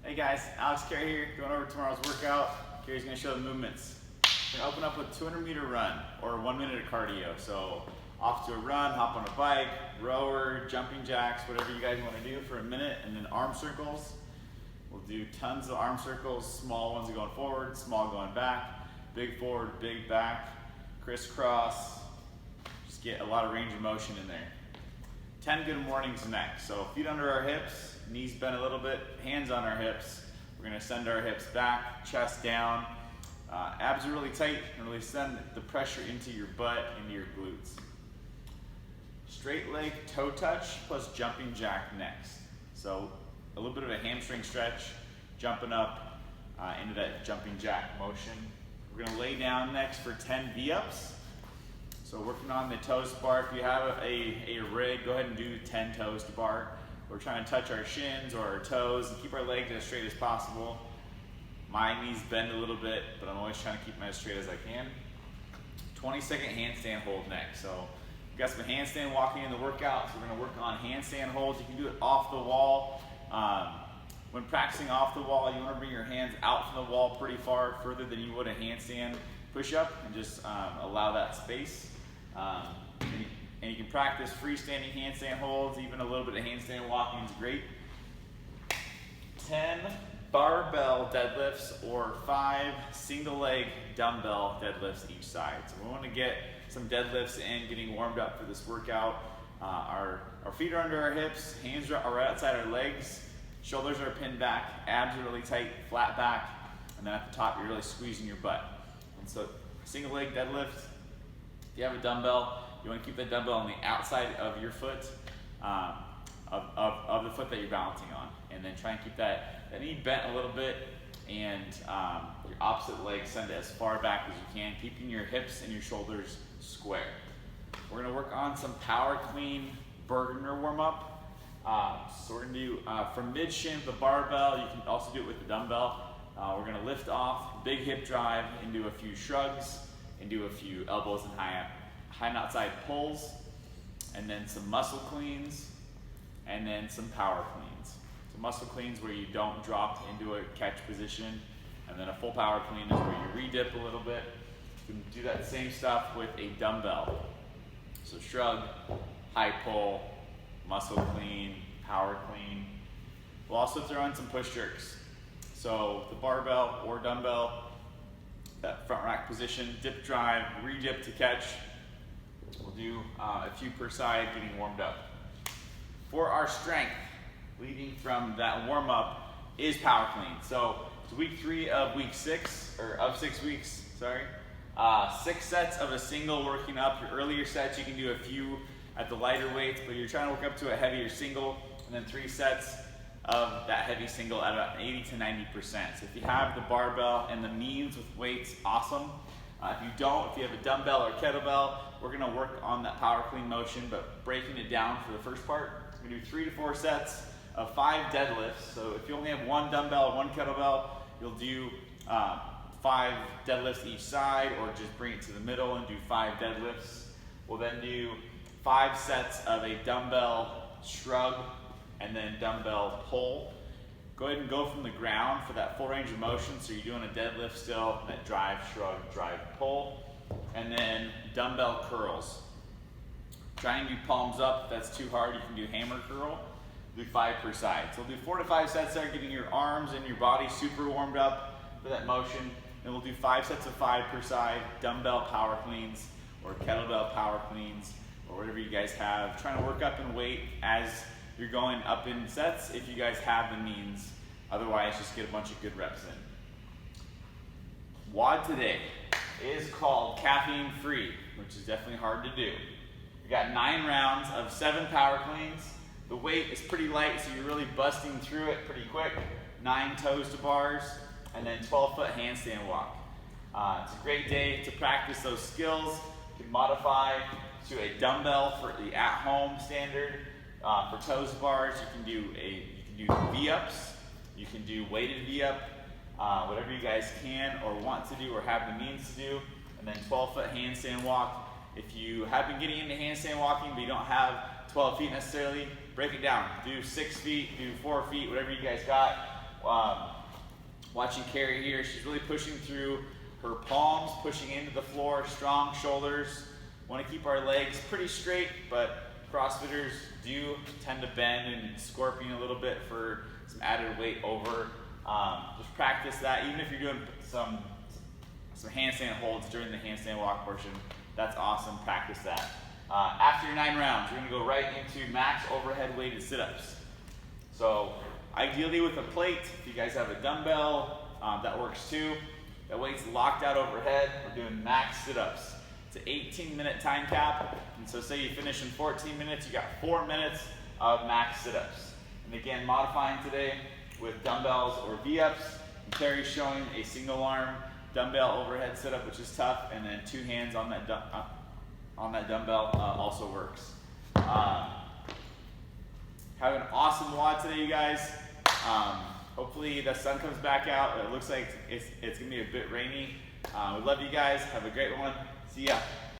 Hey guys, Alex Carey here, going over tomorrow's workout. Carey's going to show the movements. We're going to open up with a 200-meter run, or 1 minute of cardio. So off to a run, hop on a bike, rower, jumping jacks, whatever you guys want to do for a minute, and then arm circles. We'll do tons of arm circles, small ones going forward, small going back, big forward, big back, crisscross. Just get a lot of range of motion in there. 10 good mornings next. So feet under our hips, knees bent a little bit, hands on our hips. We're gonna send our hips back, chest down. Abs are really tight, and really send the pressure into your butt, into your glutes. Straight leg toe touch plus jumping jack next. So a little bit of a hamstring stretch, jumping up into that jumping jack motion. We're gonna lay down next for 10 V-ups. So working on the toes to bar. If you have a rig, go ahead and do 10 toes to bar. We're trying to touch our shins or our toes and keep our legs as straight as possible. My knees bend a little bit, but I'm always trying to keep them as straight as I can. 20-second handstand hold next. So we got some handstand walking in the workout, so we're gonna work on handstand holds. You can do it off the wall. When practicing off the wall, you wanna bring your hands out from the wall pretty far, further than you would a handstand push-up, and just allow that space. And you can practice freestanding handstand holds, even a little bit of handstand walking is great. 10 barbell deadlifts or 5 single leg dumbbell deadlifts each side. So we want to get some deadlifts in, getting warmed up for this workout. Our feet are under our hips, hands are right outside our legs, shoulders are pinned back, abs are really tight, flat back, and then at the top you're really squeezing your butt. And so single leg deadlift, if you have a dumbbell, you want to keep the dumbbell on the outside of your foot, of the foot that you're balancing on. And then try and keep that knee bent a little bit, and your opposite leg send it as far back as you can, keeping your hips and your shoulders square. We're going to work on some power clean burner warm up. So we're going to do from mid shin with the barbell. You can also do it with the dumbbell. We're going to lift off, big hip drive, and do a few shrugs, and do a few elbows and high and outside pulls, and then some muscle cleans, and then some power cleans. So muscle cleans where you don't drop into a catch position, and then a full power clean is where you re-dip a little bit. You can do that same stuff with a dumbbell. So shrug, high pull, muscle clean, power clean. We'll also throw in some push jerks. So the barbell or dumbbell, that front rack position, dip drive, re-dip to catch. We'll do a few per side, getting warmed up. For our strength, leading from that warm up is power clean. So it's week 3 of 6 weeks, sorry. 6 sets of a single working up. Your earlier sets, you can do a few at the lighter weights, but you're trying to work up to a heavier single, and then 3 sets of that heavy single at about 80 to 90%. So if you have the barbell and the means with weights, awesome. If you don't, if you have a dumbbell or kettlebell, we're gonna work on that power clean motion, but breaking it down for the first part. We're gonna do 3 to 4 sets of 5 deadlifts. So if you only have 1 dumbbell or 1 kettlebell, you'll do 5 deadlifts each side, or just bring it to the middle and do 5 deadlifts. We'll then do 5 sets of a dumbbell shrug, and then dumbbell pull. Go ahead and go from the ground for that full range of motion. So you're doing a deadlift still, that drive, shrug, drive, pull, and then dumbbell curls. Try and do palms up. If that's too hard, you can do hammer curl. Do 5 per side. So we'll do 4 to 5 sets there, getting your arms and your body super warmed up for that motion. Then we'll do 5 sets of 5 per side, dumbbell power cleans, or kettlebell power cleans, or whatever you guys have. Trying to work up in weight as you're going up in sets if you guys have the means. Otherwise, just get a bunch of good reps in. WOD today is called caffeine free, which is definitely hard to do. We got 9 rounds of 7 power cleans. The weight is pretty light, so you're really busting through it pretty quick. 9 toes to bars, and then 12-foot handstand walk. It's a great day to practice those skills. You can modify to a dumbbell for the at-home standard. For toes to bars, you can do V-ups, you can do weighted V-up, whatever you guys can or want to do or have the means to do, and then 12-foot handstand walk. If you have been getting into handstand walking but you don't have 12 feet necessarily, break it down. Do 6 feet, do 4 feet, whatever you guys got, watching Carrie here, she's really pushing through her palms, pushing into the floor, strong shoulders. Want to keep our legs pretty straight, but CrossFitters do tend to bend and scorpion a little bit for some added weight over. Just practice that, even if you're doing some handstand holds during the handstand walk portion. That's awesome, practice that. After your 9 rounds, you're gonna go right into max overhead weighted sit-ups. So ideally with a plate, if you guys have a dumbbell, that works too. That weight's locked out overhead. We're doing max sit-ups. It's an 18-minute time cap, and so say you finish in 14 minutes, you got 4 minutes of max sit-ups. And again, modifying today with dumbbells or V-ups. Carrie's showing a single arm dumbbell overhead sit-up, which is tough, and then 2 hands on that dumbbell also works. Have an awesome WOD today, you guys. Hopefully the sun comes back out. It looks like it's gonna be a bit rainy. We love you guys. Have a great one. See ya.